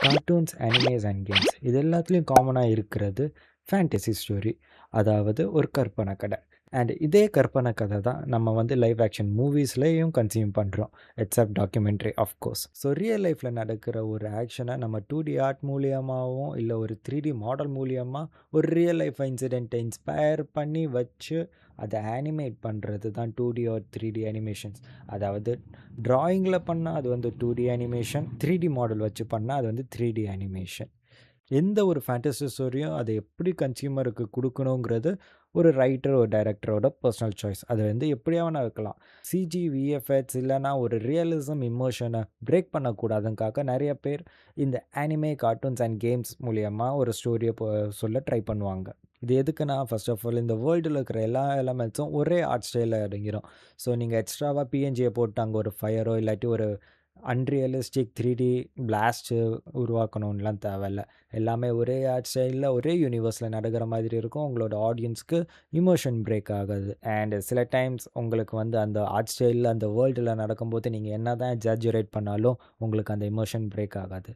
Cartoons, animes and games இது எல்லாத்துலேயும் காமனாக இருக்கிறது ஃபேண்டசி ஸ்டோரி. அதாவது ஒரு கற்பனை கதை. அண்ட் இதே கற்பனை கதை தான் நம்ம வந்து லைவ் ஆக்ஷன் மூவிஸ்லேயும் கன்சியூம் பண்ணுறோம். Accept documentary of course. So real லைஃப்பில் நடக்கிற ஒரு ஆக்ஷனை நம்ம 2D ஆர்ட் மூலியமாகவும் இல்லை ஒரு 3D மாடல் மூலியமாக ஒரு ரியல் லைஃப் இன்சிடென்ட்டை இன்ஸ்பயர் பண்ணி வச்சு அதை ஆனிமேட் பண்ணுறது தான் 2D ஆர் 3D அனிமேஷன்ஸ். அதாவது ட்ராயிங்கில் பண்ணால் அது வந்து 2D அனிமேஷன், 3D மாடல் வச்சு பண்ணால் அது வந்து 3D அனிமேஷன். எந்த ஒரு ஃபேண்டசி ஸ்டோரியும் அதை எப்படி கன்சியூமருக்கு கொடுக்கணுங்கிறது ஒரு ரைட்டர், ஒரு டைரக்டரோட பர்சனல் சாய்ஸ். அது வந்து எப்படியா வேணா இருக்கலாம். சிஜி, விஎஃப்எக்ஸ் இல்லைனா ஒரு ரியலிசம் இமோஷனை பிரேக் பண்ணக்கூடாதுக்காக நிறைய பேர் இந்த அனிமே, கார்ட்டூன்ஸ் அண்ட் கேம்ஸ் மூலியமாக ஒரு ஸ்டோரியை சொல்ல ட்ரை பண்ணுவாங்க. இது எதுக்குன்னா, ஃபர்ஸ்ட் ஆஃப் ஆல் இந்த வேர்ல்டில் இருக்கிற எல்லா எலமெண்ட்ஸும் ஒரே ஆர்ட் ஸ்டைலில் அடங்கிரும். ஸோ நீங்கள் எக்ஸ்ட்ராவாக பிஎன்ஜியை போட்டு அங்கே ஒரு ஃபயரோ இல்லாட்டி ஒரு அன்ரியலிஸ்டிக் 3D பிளாஸ்ட்டு உருவாக்கணும்லாம் தேவையில்ல. எல்லாமே ஒரே ஆர்ட் ஸ்டைலில் ஒரே யூனிவர்ஸில் நடக்கிற மாதிரி இருக்கும். உங்களோட ஆடியன்ஸ்க்கு இமோஷன் பிரேக் ஆகாது. அண்ட் சில டைம்ஸ் உங்களுக்கு வந்து அந்த ஆர்ட் ஸ்டைலில் அந்த வேர்ல்டில் நடக்கும்போது நீங்கள் என்ன தான் எக்ஸாஜுரேட் பண்ணாலும் உங்களுக்கு அந்த இமோஷன் பிரேக் ஆகாது.